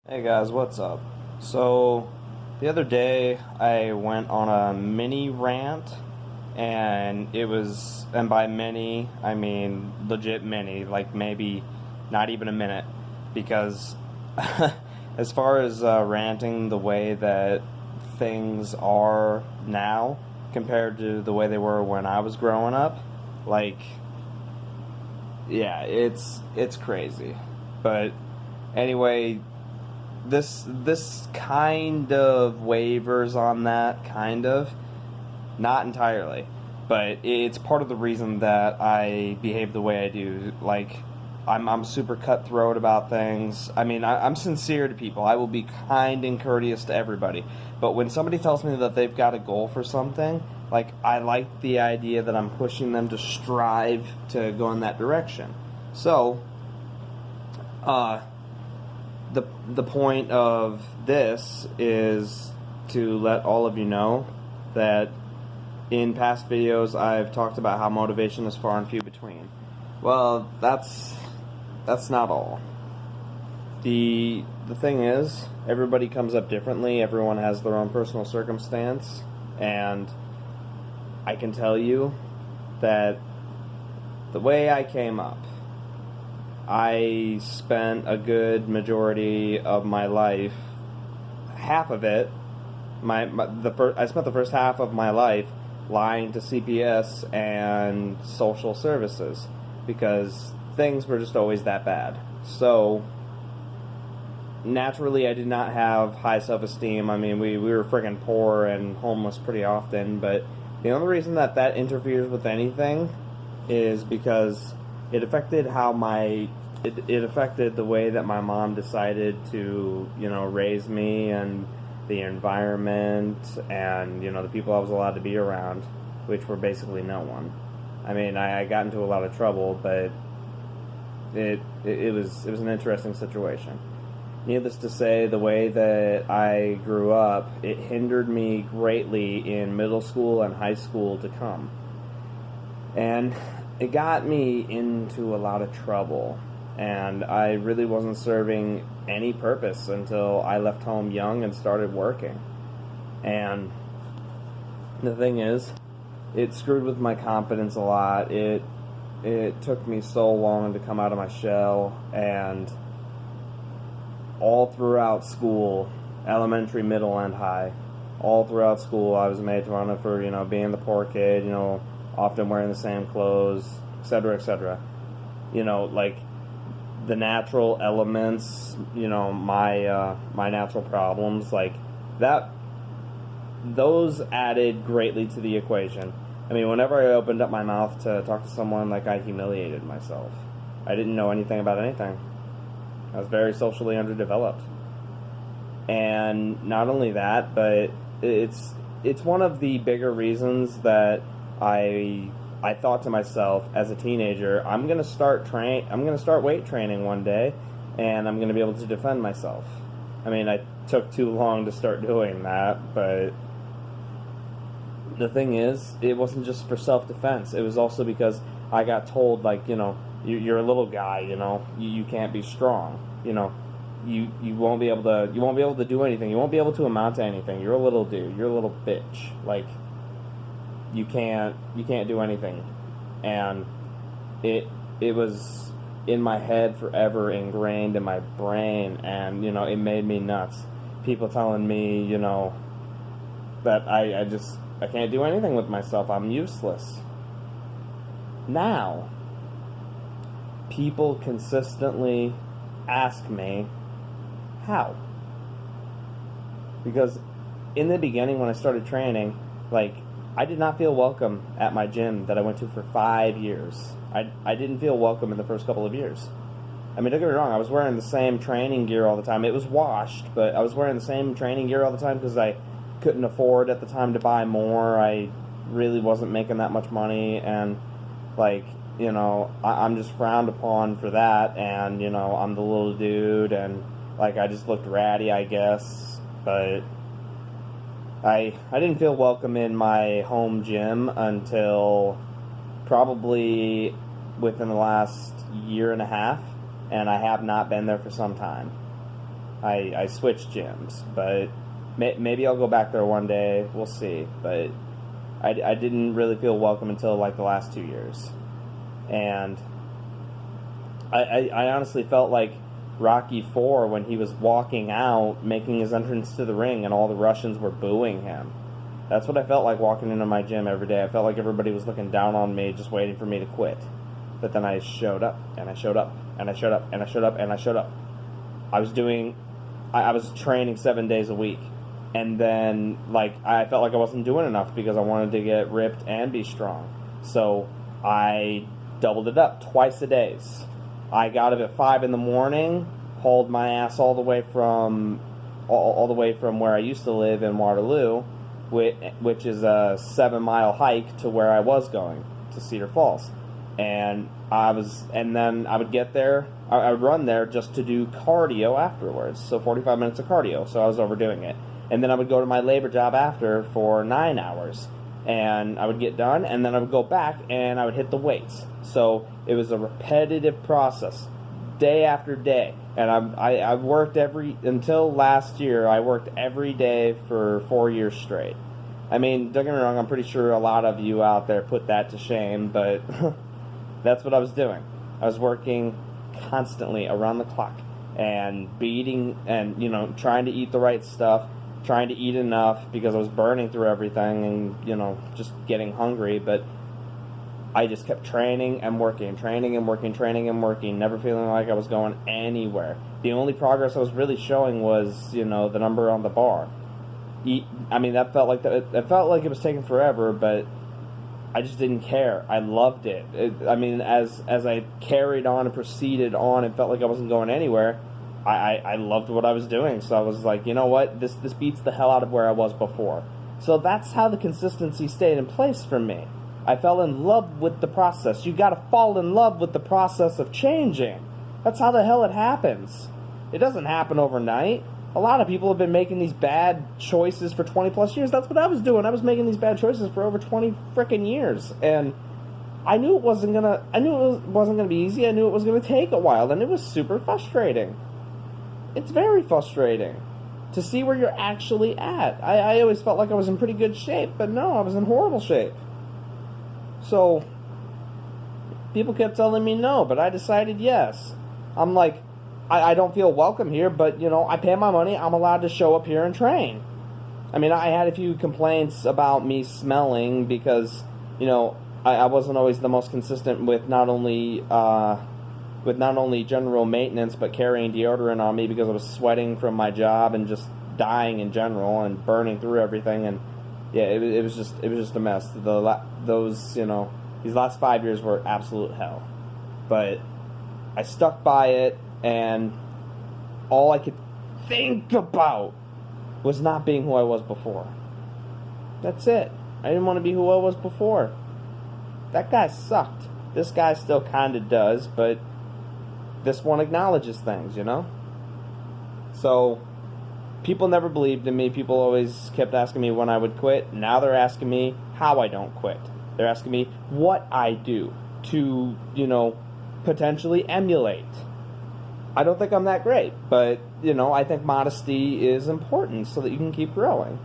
Hey guys, what's up? So, the other day I went on a mini rant, and and by mini, I mean legit mini, like maybe not even a minute, because as far as ranting the way that things are now compared to the way they were when I was growing up, like, yeah, it's crazy. But anyway, this kind of wavers on that, kind of, not entirely, but it's part of the reason that I behave the way I do. Like, I'm super cutthroat about things. I mean, I'm sincere to people. I will be kind and courteous to everybody. But when somebody tells me that they've got a goal for something, like, I like the idea that I'm pushing them to strive to go in that direction. So, uh, the point of this is to let all of you know that in past videos I've talked about how motivation is far and few between. Well, that's not all. The thing is, everybody comes up differently. Everyone has their own personal circumstance, and I can tell you that the way I came up, I spent a good majority of my life, half of it, I spent the first half of my life lying to CPS and social services because things were just always that bad. So, naturally, I did not have high self-esteem. I mean, we were friggin' poor and homeless pretty often, but the only reason that interferes with anything is because it affected it affected the way that my mom decided to, raise me, and the environment, and, the people I was allowed to be around, which were basically no one. I mean, I got into a lot of trouble, but it was an interesting situation. Needless to say, the way that I grew up, it hindered me greatly in middle school and high school to come. And it got me into a lot of trouble, and I really wasn't serving any purpose until I left home young and started working. And the thing is, it screwed with my confidence a lot. It took me so long to come out of my shell, and all throughout school, elementary, middle, and high, all throughout school, I was made fun of for, being the poor kid, often wearing the same clothes, etc., etc. Like, the natural elements, my natural problems, like, that, those added greatly to the equation. I mean, whenever I opened up my mouth to talk to someone, like, I humiliated myself. I didn't know anything about anything. I was very socially underdeveloped. And not only that, but it's one of the bigger reasons that I thought to myself as a teenager, I'm gonna start weight training one day, and I'm gonna be able to defend myself. I mean, I took too long to start doing that, but the thing is, it wasn't just for self-defense. It was also because I got told, like, you're a little guy, you can't be strong, you won't be able to do anything. You won't be able to amount to anything. You're a little dude. You're a little bitch. Like, you can't do anything. And it was in my head forever, ingrained in my brain, and it made me nuts. People telling me, that I can't do anything with myself. I'm useless. Now, people consistently ask me how. Because in the beginning, when I started training, like, I did not feel welcome at my gym that I went to for 5 years. I didn't feel welcome in the first couple of years. I mean, don't get me wrong, I was wearing the same training gear all the time. It was washed, but I was wearing the same training gear all the time because I couldn't afford at the time to buy more. I really wasn't making that much money, and, like, I'm just frowned upon for that, and, I'm the little dude, and, like, I just looked ratty, I guess, but I didn't feel welcome in my home gym until probably within the last year and a half, and I have not been there for some time. I switched gyms, but maybe I'll go back there one day. We'll see. But I didn't really feel welcome until like the last 2 years, and I honestly felt like Rocky IV when he was walking out, making his entrance to the ring, and all the Russians were booing him. That's what I felt like walking into my gym every day. I felt like everybody was looking down on me, just waiting for me to quit. But then I showed up, and I showed up, and I showed up, and I showed up, and I showed up. I was training 7 days a week. And then, like, I felt like I wasn't doing enough because I wanted to get ripped and be strong. So I doubled it up, twice a days. I got up at 5 in the morning, hauled my ass all the way from where I used to live in Waterloo, which is a 7-mile hike to where I was going, to Cedar Falls. And then I would get there, I would run there just to do cardio afterwards, so 45 minutes of cardio, so I was overdoing it. And then I would go to my labor job after for 9 hours, and I would get done, and then I would go back and I would hit the weights. So it was a repetitive process, day after day. And I worked until last year, I worked every day for 4 years straight. I mean, don't get me wrong, I'm pretty sure a lot of you out there put that to shame, but that's what I was doing. I was working constantly around the clock and beating and, trying to eat the right stuff, trying to eat enough because I was burning through everything and, just getting hungry. But I just kept training and working, never feeling like I was going anywhere. The only progress I was really showing was, the number on the bar. That felt like it felt like it was taking forever, but I just didn't care. I loved it. As I carried on and proceeded on, it felt like I wasn't going anywhere. I loved what I was doing, so I was like, you know what, this beats the hell out of where I was before. So that's how the consistency stayed in place for me. I fell in love with the process. You gotta fall in love with the process of changing. That's how the hell it happens. It doesn't happen overnight. A lot of people have been making these bad choices for 20 plus years. That's what I was doing. I was making these bad choices for over 20 frickin' years. And I knew it wasn't gonna be easy. I knew it was gonna take a while, and it was super frustrating. It's very frustrating to see where you're actually at. I always felt like I was in pretty good shape, but no, I was in horrible shape. So, people kept telling me no, but I decided yes. I'm like, I don't feel welcome here, but, I pay my money, I'm allowed to show up here and train. I had a few complaints about me smelling because, I wasn't always the most consistent with not only general maintenance, but carrying deodorant on me because I was sweating from my job and just dying in general and burning through everything. And yeah, it was just a mess. These last 5 years were absolute hell. But I stuck by it, and all I could think about was not being who I was before. That's it. I didn't want to be who I was before. That guy sucked. This guy still kind of does, but this one acknowledges things, So, people never believed in me. People always kept asking me when I would quit. Now they're asking me how I don't quit. They're asking me what I do to, potentially emulate. I don't think I'm that great, but, I think modesty is important so that you can keep growing.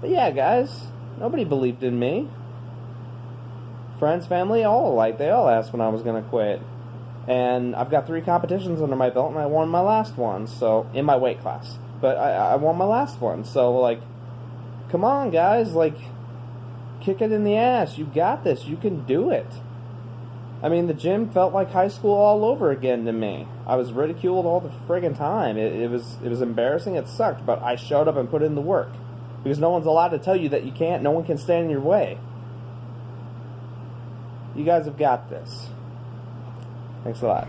But yeah, guys, nobody believed in me. Friends, family, all alike. They all asked when I was going to quit. And I've got 3 competitions under my belt, and I won my last one, so, in my weight class. But I won my last one, so, come on, guys, kick it in the ass. You got this. You can do it. The gym felt like high school all over again to me. I was ridiculed all the friggin' time. It was embarrassing. It sucked, but I showed up and put in the work. Because no one's allowed to tell you that you can't. No one can stand in your way. You guys have got this. Thanks a lot.